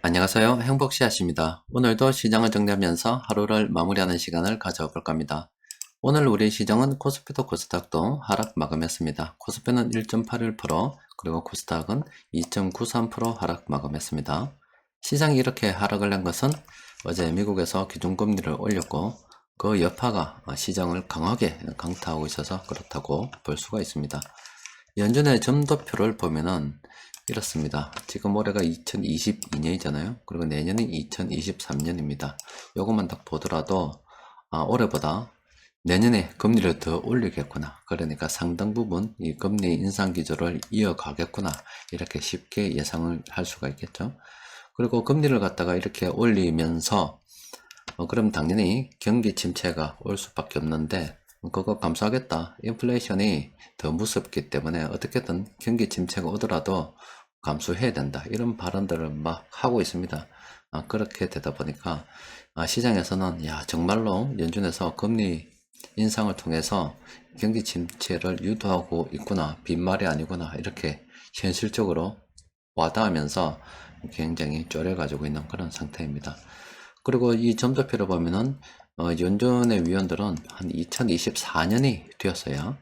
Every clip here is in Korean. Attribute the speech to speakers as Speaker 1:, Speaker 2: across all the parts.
Speaker 1: 안녕하세요. 행복씨앗입니다. 오늘도 시장을 정리하면서 하루를 마무리하는 시간을 가져볼까 합니다. 오늘 우리 시장은 코스피도 코스닥도 하락 마감했습니다. 코스피는 1.81%, 그리고 코스닥은 2.93% 하락 마감했습니다. 시장이 이렇게 하락을 한 것은 어제 미국에서 기준금리를 올렸고 그 여파가 시장을 강하게 강타하고 있어서 그렇다고 볼 수가 있습니다. 연준의 점도표를 보면은 이렇습니다. 지금 올해가 2022년이잖아요. 그리고 내년은 2023년입니다. 요것만 딱 보더라도 올해보다 내년에 금리를 더 올리겠구나. 그러니까 상당 부분 이 금리 인상 기조를 이어가겠구나. 이렇게 쉽게 예상을 할 수가 있겠죠. 그리고 금리를 갖다가 이렇게 올리면서 그럼 당연히 경기 침체가 올 수밖에 없는데 그거 감수하겠다. 인플레이션이 더 무섭기 때문에 어떻게든 경기 침체가 오더라도 감수해야 된다. 이런 발언들을 막 하고 있습니다. 그렇게 되다 보니까 시장에서는 야 정말로 연준에서 금리 인상을 통해서 경기 침체를 유도하고 있구나. 빈말이 아니구나. 이렇게 현실적으로 와닿으면서 굉장히 쪼려가지고 있는 그런 상태입니다. 그리고 이 점도표를 보면은 연준의 위원들은 한 2024년이 되었어야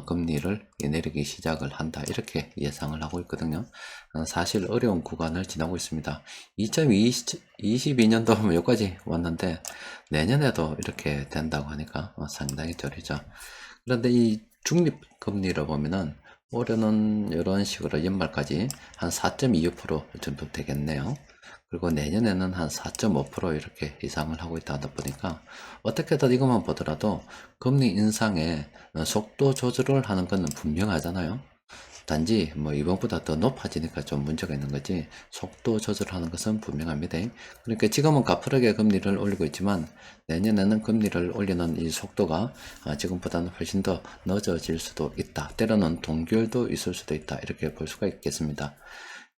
Speaker 1: 금리를 내리기 시작을 한다 이렇게 예상을 하고 있거든요. 사실 어려운 구간을 지나고 있습니다. 2022년도 여기까지 왔는데 내년에도 이렇게 된다고 하니까 상당히 저리죠. 그런데 이 중립금리를 보면은 올해는 이런 식으로 연말까지 한 4.25% 정도 되겠네요. 그리고 내년에는 한 4.5% 이렇게 예상을 하고 있다 보니까 어떻게든 이것만 보더라도 금리 인상의 속도 조절을 하는 것은 분명하잖아요. 단지 뭐 이번보다 더 높아지니까 좀 문제가 있는 거지 속도 조절하는 것은 분명합니다. 그러니까 지금은 가파르게 금리를 올리고 있지만 내년에는 금리를 올리는 이 속도가 지금보다는 훨씬 더 늦어질 수도 있다. 때로는 동결도 있을 수도 있다. 이렇게 볼 수가 있겠습니다.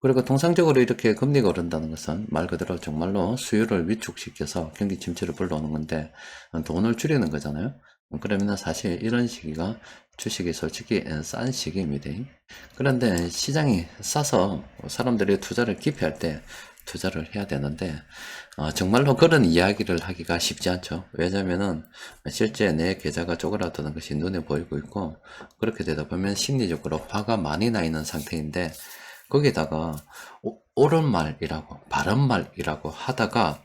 Speaker 1: 그리고 통상적으로 이렇게 금리가 오른다는 것은 말 그대로 정말로 수요를 위축시켜서 경기 침체를 불러오는 건데 돈을 줄이는 거잖아요. 그러면 사실 이런 시기가 주식이 솔직히 싼 시기입니다. 그런데 시장이 싸서 사람들이 투자를 기피할 때 투자를 해야 되는데 정말로 그런 이야기를 하기가 쉽지 않죠. 왜냐면은 실제 내 계좌가 쪼그라드는 것이 눈에 보이고 있고 그렇게 되다 보면 심리적으로 화가 많이 나 있는 상태인데 거기다가 옳은 말이라고 바른 말이라고 하다가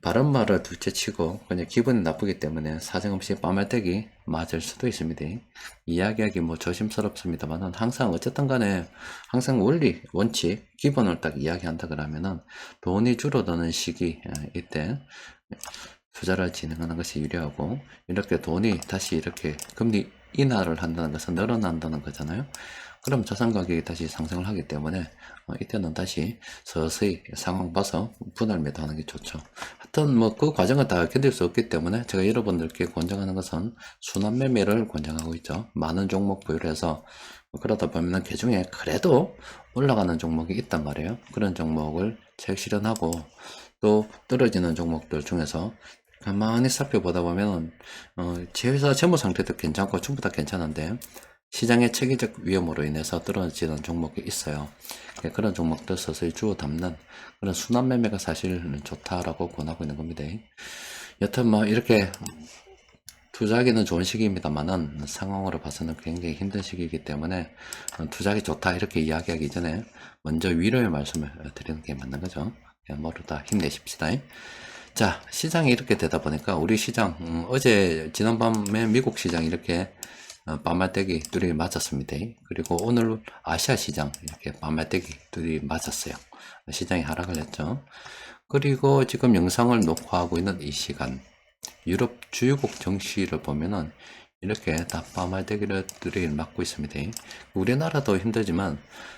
Speaker 1: 바른 말을 둘째치고 그냥 기분이 나쁘기 때문에 사정없이 빠말대기 맞을 수도 있습니다. 이야기하기 뭐 조심스럽습니다만 항상 어쨌든 간에 항상 원리, 원칙, 기본을 딱 이야기한다 그러면은 돈이 줄어드는 시기 이때 투자를 진행하는 것이 유리하고 이렇게 돈이 다시 이렇게 금리 인하를 한다는 것은 늘어난다는 거잖아요. 그럼 자산 가격이 다시 상승을 하기 때문에 이때는 다시 서서히 상황 봐서 분할 매도하는 게 좋죠. 하여튼 뭐 그 과정을 다 견딜 수 없기 때문에 제가 여러분들께 권장하는 것은 순환 매매를 권장하고 있죠. 많은 종목 보유해서 그러다 보면 그 중에 그래도 올라가는 종목이 있단 말이에요. 그런 종목을 차익 실현하고 또 떨어지는 종목들 중에서 가만히 살펴보다 보면 제 회사 재무 상태도 괜찮고 전부 다 괜찮은데 시장의 체계적 위험으로 인해서 떨어지는 종목이 있어요. 그런 종목들 서서히 주워 담는 그런 순환 매매가 사실 좋다라고 권하고 있는 겁니다. 여튼 뭐 이렇게 투자하기는 좋은 시기입니다만은 상황으로 봐서는 굉장히 힘든 시기이기 때문에 투자하기 좋다 이렇게 이야기하기 전에 먼저 위로의 말씀을 드리는 게 맞는 거죠. 모두 다 힘내십시다. 자, 시장이 이렇게 되다 보니까 우리 시장 어제 지난밤에 미국 시장 이렇게 반말대기 둘이 맞았습니다. 그리고 오늘 아시아 시장 이렇게 반말대기 둘이 맞았어요. 시장이 하락을 했죠. 그리고 지금 영상을 녹화하고 있는 이 시간 유럽 주요국 정시를 보면은 이렇게 다 반말대기들이 맞고 있습니다. 우리나라도 힘들지만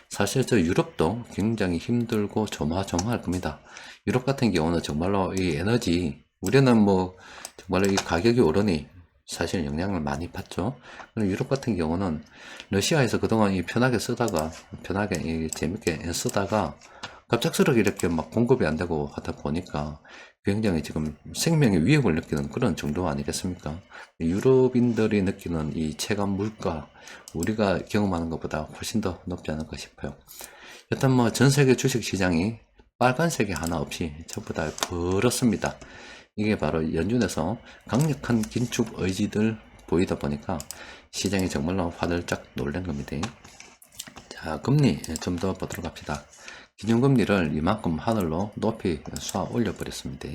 Speaker 1: 사실 저 유럽도 굉장히 힘들고 조마조마할 겁니다. 유럽 같은 경우는 정말로 이 에너지 우리는 뭐 정말로 이 가격이 오르니 사실 영향을 많이 받죠. 유럽 같은 경우는 러시아에서 그동안 이 편하게 쓰다가 편하게 이 재밌게 쓰다가 갑작스럽게 이렇게 막 공급이 안 되고 하다 보니까 굉장히 지금 생명의 위협을 느끼는 그런 정도 아니겠습니까? 유럽인들이 느끼는 이 체감 물가 우리가 경험하는 것보다 훨씬 더 높지 않을까 싶어요. 일단 뭐 전 세계 주식 시장이 빨간색이 하나 없이 전부 다 그렇습니다. 이게 바로 연준에서 강력한 긴축 의지들 보이다 보니까 시장이 정말로 화들짝 놀란 겁니다. 자, 금리 좀 더 보도록 합시다. 기준금리를 이만큼 하늘로 높이 쏴 올려버렸습니다.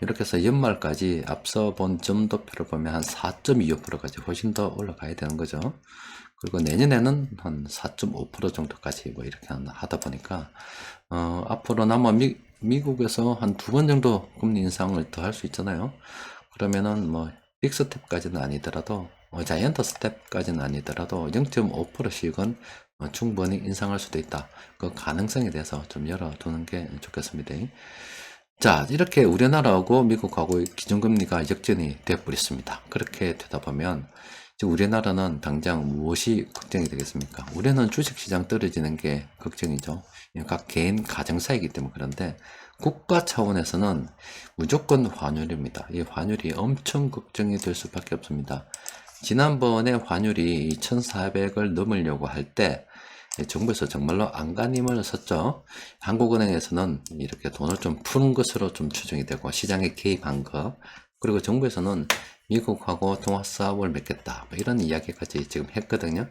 Speaker 1: 이렇게 해서 연말까지 앞서 본 점도표를 보면 한 4.25%까지 훨씬 더 올라가야 되는 거죠. 그리고 내년에는 한 4.5% 정도까지 뭐 이렇게 하다 보니까 앞으로 아마 미국에서 한 두 번 정도 금리 인상을 더 할 수 있잖아요. 그러면은 뭐 빅스텝까지는 아니더라도 자이언트 스텝까지는 아니더라도 0.5%씩은 충분히 인상할 수도 있다. 그 가능성에 대해서 좀 열어두는 게 좋겠습니다. 자, 이렇게 우리나라하고 미국하고 기준금리가 역전이 되어버렸습니다. 그렇게 되다 보면 지금 우리나라는 당장 무엇이 걱정이 되겠습니까? 우리는 주식시장 떨어지는 게 걱정이죠. 각 개인 가정사이기 때문에. 그런데 국가 차원에서는 무조건 환율입니다. 이 환율이 엄청 걱정이 될 수밖에 없습니다. 지난번에 환율이 1,400을 넘으려고 할 때 정부에서 정말로 안간힘을 썼죠. 한국은행에서는 이렇게 돈을 좀 푸는 것으로 좀 추정이 되고 시장에 개입한 거, 그리고 정부에서는 미국하고 통화사업을 맺겠다 뭐 이런 이야기까지 지금 했거든요.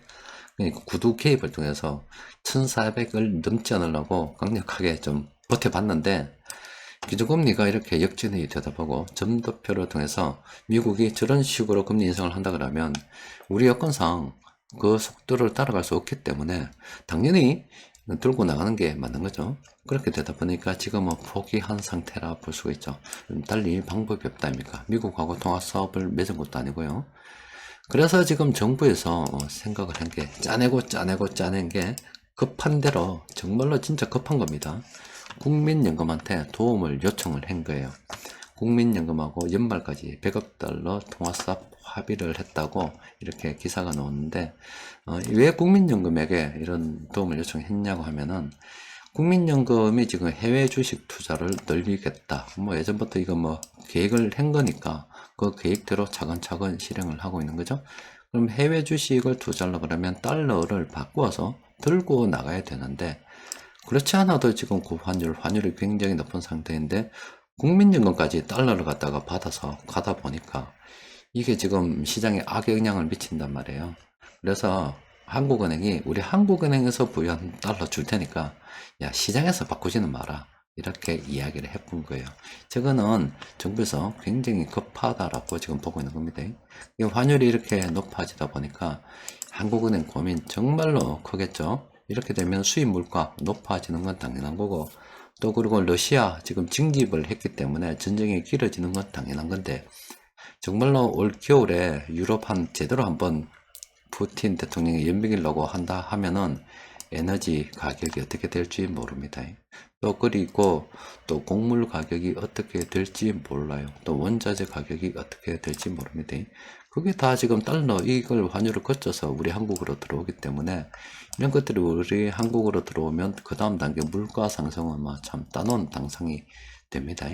Speaker 1: 그러니까 구두 개입을 통해서 1,400을 넘지 않으려고 강력하게 좀 버텨봤는데 기준금리가 이렇게 역전이 되다 보고 점도표를 통해서 미국이 저런 식으로 금리 인상을 한다 그러면 우리 여건상 그 속도를 따라갈 수 없기 때문에 당연히 들고 나가는 게 맞는 거죠. 그렇게 되다 보니까 지금은 포기한 상태라 볼 수가 있죠. 달리 방법이 없다 아닙니까? 미국하고 통화사업을 맺은 것도 아니고요. 그래서 지금 정부에서 생각을 한 게 짜낸 게 급한 대로 정말로 진짜 급한 겁니다. 국민연금한테 도움을 요청을 한 거예요. 국민연금하고 연말까지 100억 달러 통화사업 합의를 했다고 이렇게 기사가 나오는데 왜 국민연금에게 이런 도움을 요청했냐고 하면은 국민연금이 지금 해외 주식 투자를 늘리겠다. 뭐 예전부터 이거 뭐 계획을 한 거니까 그 계획대로 차근차근 실행을 하고 있는 거죠. 그럼 해외 주식을 투자하려고 그러면 달러를 바꾸어서 들고 나가야 되는데 그렇지 않아도 지금 그 환율이 굉장히 높은 상태인데 국민연금까지 달러를 갖다가 받아서 가다 보니까 이게 지금 시장에 악영향을 미친단 말이에요. 그래서 한국은행이 우리 한국은행에서 부여한 달러 줄 테니까 야 시장에서 바꾸지는 마라 이렇게 이야기를 해본 거예요. 저거는 정부에서 굉장히 급하다라고 지금 보고 있는 겁니다. 이 환율이 이렇게 높아지다 보니까 한국은행 고민 정말로 크겠죠. 이렇게 되면 수입 물가 높아지는 건 당연한 거고 또 그리고 러시아 지금 진입을 했기 때문에 전쟁이 길어지는 건 당연한 건데 정말로 올 겨울에 유럽 제대로 한번 푸틴 대통령이 연병이려고 한다 하면은 에너지 가격이 어떻게 될지 모릅니다. 또 그리고 또 곡물 가격이 어떻게 될지 몰라요. 또 원자재 가격이 어떻게 될지 모릅니다. 그게 다 지금 달러 이걸 환율을 거쳐서 우리 한국으로 들어오기 때문에 이런 것들이 우리 한국으로 들어오면 그 다음 단계 물가 상승은 참 따놓은 당상이 됩니다.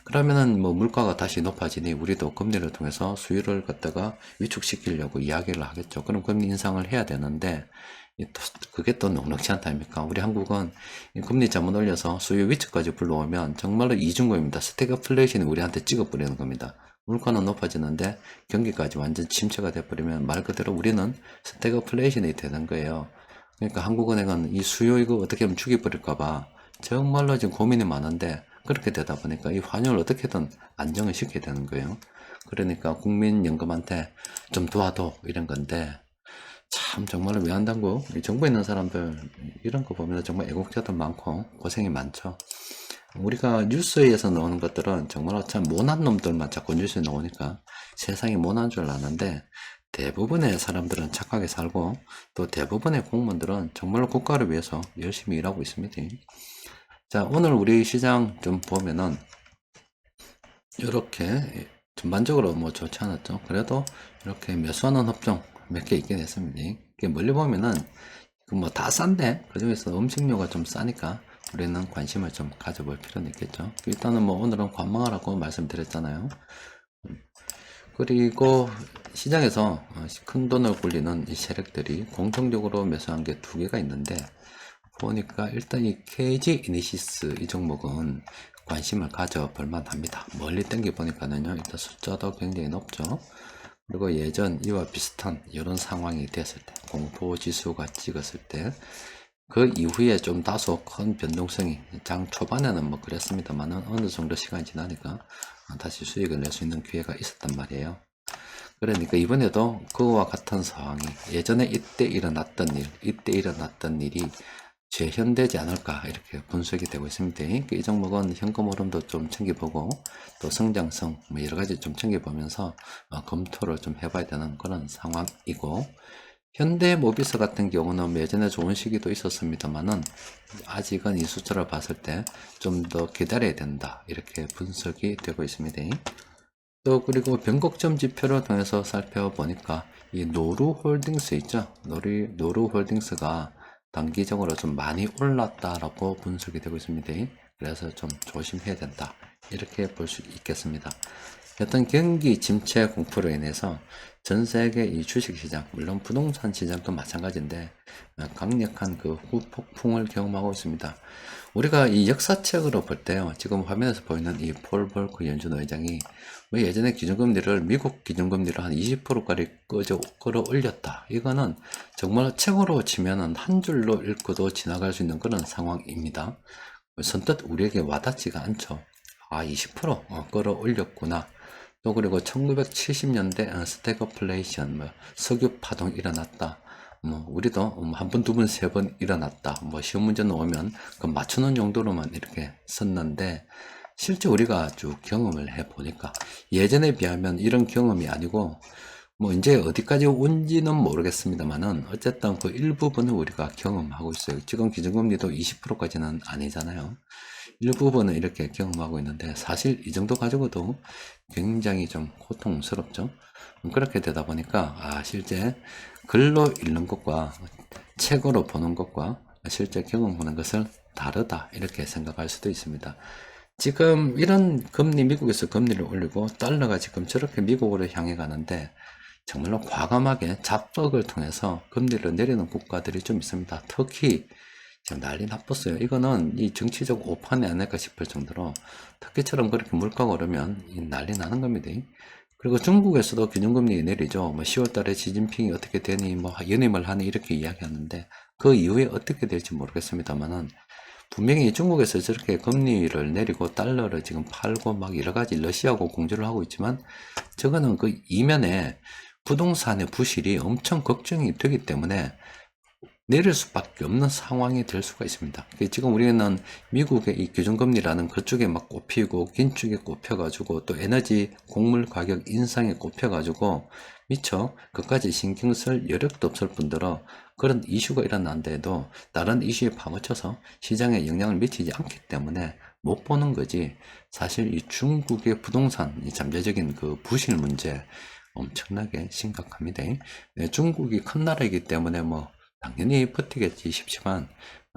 Speaker 1: 그러면은 뭐 물가가 다시 높아지니 우리도 금리를 통해서 수요를 갖다가 위축시키려고 이야기를 하겠죠. 그럼 금리 인상을 해야 되는데 그게 또 넉넉지 않다 아닙니까? 우리 한국은 금리 잘못 올려서 수요 위축까지 불러오면 정말로 이중고입니다. 스태그플레이션이 우리한테 찍어버리는 겁니다. 물가는 높아지는데 경기까지 완전 침체가 돼버리면 말 그대로 우리는 스태그플레이션이 되는 거예요. 그러니까 한국은행은 이 수요 이거 어떻게 하면 죽여버릴까봐 정말로 지금 고민이 많은데 그렇게 되다 보니까 이 환율을 어떻게든 안정을 시켜야 되는 거예요. 그러니까 국민연금한테 좀 도와줘 이런 건데 참 정말로 왜 한다고 정부에 있는 사람들 이런 거 보면 정말 애국자들 많고 고생이 많죠. 우리가 뉴스에서 나오는 것들은 정말 참 모난 놈들만 자꾸 뉴스에 나오니까 세상이 모난 줄 아는데 대부분의 사람들은 착하게 살고 또 대부분의 공무원들은 정말로 국가를 위해서 열심히 일하고 있습니다. 자, 오늘 우리 시장 좀 보면은 이렇게 전반적으로 뭐 좋지 않았죠. 그래도 이렇게 매수하는 업종 몇 개 있긴 했습니다. 이게 멀리 보면은 뭐 다 싼데 그 중에서 음식료가 좀 싸니까 우리는 관심을 좀 가져볼 필요는 있겠죠. 일단은 뭐 오늘은 관망하라고 말씀드렸잖아요. 그리고 시장에서 큰 돈을 굴리는 이 세력들이 공통적으로 매수한 게 두 개가 있는데 보니까 일단 이 KG 이니시스 이 종목은 관심을 가져볼 만합니다. 멀리 땡겨 보니까는요, 일단 숫자도 굉장히 높죠. 그리고 예전 이와 비슷한 이런 상황이 됐을 때, 공포지수가 찍었을 때, 그 이후에 좀 다소 큰 변동성이 장 초반에는 뭐 그랬습니다만은 어느 정도 시간이 지나니까 다시 수익을 낼 수 있는 기회가 있었단 말이에요. 그러니까 이번에도 그와 같은 상황이 예전에 이때 일어났던 일이 재현되지 않을까 이렇게 분석이 되고 있습니다. 이 종목은 현금 흐름도 좀 챙겨보고 또 성장성 뭐 여러 가지 좀 챙겨보면서 검토를 좀 해봐야 되는 그런 상황이고, 현대모비스 같은 경우는 뭐 예전에 좋은 시기도 있었습니다만은 아직은 이 숫자를 봤을 때 좀 더 기다려야 된다 이렇게 분석이 되고 있습니다. 또 그리고 변곡점 지표를 통해서 살펴보니까 이 노루홀딩스 있죠. 노루홀딩스가 단기적으로 좀 많이 올랐다라고 분석이 되고 있습니다. 그래서 좀 조심해야 된다 이렇게 볼 수 있겠습니다. 어떤 경기 침체 공포로 인해서 전 세계 이 주식시장, 물론 부동산 시장도 마찬가지인데 강력한 그 후폭풍을 경험하고 있습니다. 우리가 이 역사책으로 볼 때요, 지금 화면에서 보이는 이 폴 볼크 연준 의장이 왜 예전에 기준금리를, 미국 기준금리를 한 20%까지 끌어올렸다. 이거는 정말 책으로 치면은 한 줄로 읽고도 지나갈 수 있는 그런 상황입니다. 선뜻 우리에게 와닿지가 않죠. 아, 20% 끌어올렸구나. 또 그리고 1970년대 스태그플레이션, 뭐 석유 파동 일어났다. 뭐 우리도 한 번, 두 번, 세 번 일어났다. 뭐 시험 문제 나오면 그 맞추는 용도로만 이렇게 썼는데, 실제 우리가 쭉 경험을 해 보니까 예전에 비하면 이런 경험이 아니고, 뭐 이제 어디까지 온지는 모르겠습니다만은 어쨌든 그 일부분을 우리가 경험하고 있어요. 지금 기준금리도 20%까지는 아니잖아요. 일부분은 이렇게 경험하고 있는데, 사실 이 정도 가지고도 굉장히 좀 고통스럽죠. 그렇게 되다 보니까 실제 글로 읽는 것과 책으로 보는 것과 실제 경험하는 것을 다르다 이렇게 생각할 수도 있습니다. 지금 이런 미국에서 금리를 올리고 달러가 지금 저렇게 미국으로 향해 가는데, 정말로 과감하게 잡덕을 통해서 금리를 내리는 국가들이 좀 있습니다. 특히 지금 난리 나빴어요. 이거는 이 정치적 오판이 아닐까 싶을 정도로, 터키처럼 그렇게 물가가 오르면 난리 나는 겁니다. 그리고 중국에서도 기준금리 내리죠. 뭐 10월 달에 시진핑이 어떻게 되니, 뭐 연임을 하니 이렇게 이야기하는데, 그 이후에 어떻게 될지 모르겠습니다만은 분명히 중국에서 저렇게 금리를 내리고 달러를 지금 팔고 막 여러 가지 러시아하고 공조를 하고 있지만, 저거는 그 이면에 부동산의 부실이 엄청 걱정이 되기 때문에 내릴 수밖에 없는 상황이 될 수가 있습니다. 지금 우리는 미국의 이 기준금리라는 그쪽에 막 꼽히고 긴축에 꼽혀가지고 또 에너지 곡물 가격 인상에 꼽혀가지고 미처 그까지 신경 쓸 여력도 없을 뿐더러 그런 이슈가 일어난데도 다른 이슈에 파묻혀서 시장에 영향을 미치지 않기 때문에 못 보는 거지, 사실 이 중국의 부동산 이 잠재적인 그 부실 문제 엄청나게 심각합니다. 중국이 큰 나라이기 때문에 뭐 당연히 버티겠지 싶지만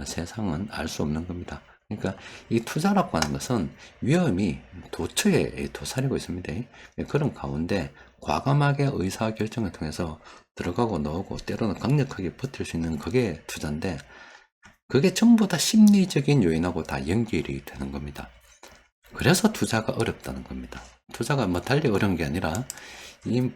Speaker 1: 세상은 알 수 없는 겁니다. 그러니까 이 투자라고 하는 것은 위험이 도처에 도사리고 있습니다. 그런 가운데 과감하게 의사결정을 통해서 들어가고 나오고 때로는 강력하게 버틸 수 있는 그게 투자인데, 그게 전부 다 심리적인 요인하고 다 연결이 되는 겁니다. 그래서 투자가 어렵다는 겁니다. 투자가 뭐 달리 어려운 게 아니라 이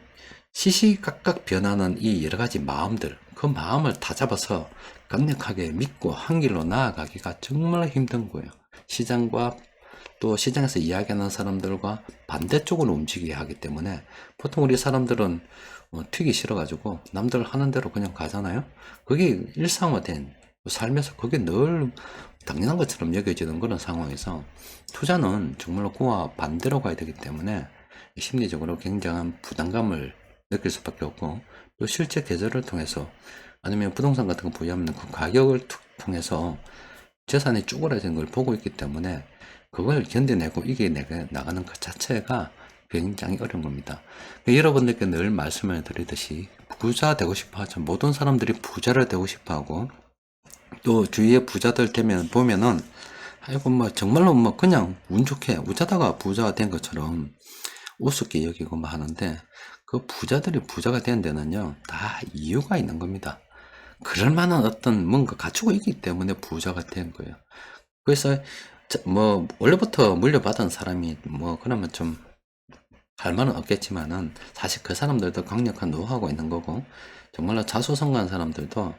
Speaker 1: 시시각각 변하는 이 여러 가지 마음들, 그 마음을 다 잡아서 강력하게 믿고 한 길로 나아가기가 정말 힘든 거예요. 시장과 또 시장에서 이야기하는 사람들과 반대쪽으로 움직여야 하기 때문에, 보통 우리 사람들은 튀기 싫어가지고 남들 하는 대로 그냥 가잖아요. 그게 일상화된 삶에서 그게 늘 당연한 것처럼 여겨지는 그런 상황에서 투자는 정말로 그와 반대로 가야 되기 때문에 심리적으로 굉장한 부담감을 느낄 수밖에 없고, 또 실제 계절을 통해서 아니면 부동산 같은 거 보유하면 그 가격을 통해서 재산이 쪼그라드는 걸 보고 있기 때문에 그걸 견뎌내고 이겨나가는 그 자체가 굉장히 어려운 겁니다. 여러분들께 늘 말씀을 드리듯이 부자 되고 싶어 하죠. 모든 사람들이 부자를 되고 싶어 하고, 또 주위에 부자들 되면 보면은 아이고 뭐 정말로 뭐 그냥 운 좋게 우자다가 부자가 된 것처럼 우습게 여기고 뭐 하는데, 그 부자들이 부자가 된 데는요 다 이유가 있는 겁니다. 그럴 만한 어떤 뭔가 갖추고 있기 때문에 부자가 된 거예요. 그래서 뭐 원래부터 물려받은 사람이 뭐 그러면 좀 할 말은 없겠지만은 사실 그 사람들도 강력한 노하우가 있는 거고, 정말로 자수성가한 사람들도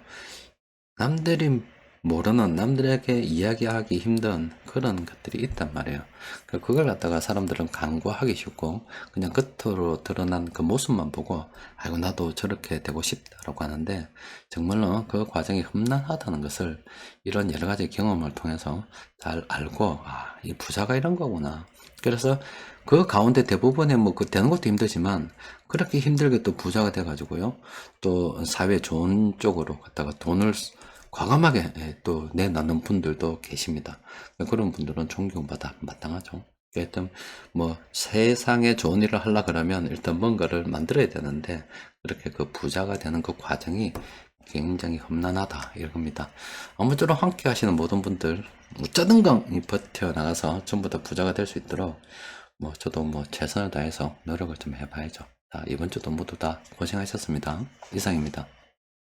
Speaker 1: 남들이 모르는, 남들에게 이야기하기 힘든 그런 것들이 있단 말이에요. 그걸 갖다가 사람들은 간과하기 쉽고 그냥 겉으로 드러난 그 모습만 보고 아이고 나도 저렇게 되고 싶다라고 하는데, 정말로 그 과정이 험난하다는 것을 이런 여러 가지 경험을 통해서 잘 알고, 아, 이 부자가 이런 거구나. 그래서 그 가운데 대부분의 뭐 그 되는 것도 힘들지만 그렇게 힘들게 또 부자가 돼 가지고요, 또 사회 좋은 쪽으로 갖다가 돈을 과감하게 또 내놓는 분들도 계십니다. 그런 분들은 존경받아 마땅하죠. 하여튼 뭐 세상에 좋은 일을 하려 그러면 일단 뭔가를 만들어야 되는데, 그렇게 그 부자가 되는 그 과정이 굉장히 험난하다 이겁니다. 아무쪼록 함께 하시는 모든 분들 어쩌든간 버텨나가서 전부 다 부자가 될 수 있도록 뭐 저도 뭐 최선을 다해서 노력을 좀 해봐야죠. 자, 이번 주도 모두 다 고생하셨습니다. 이상입니다.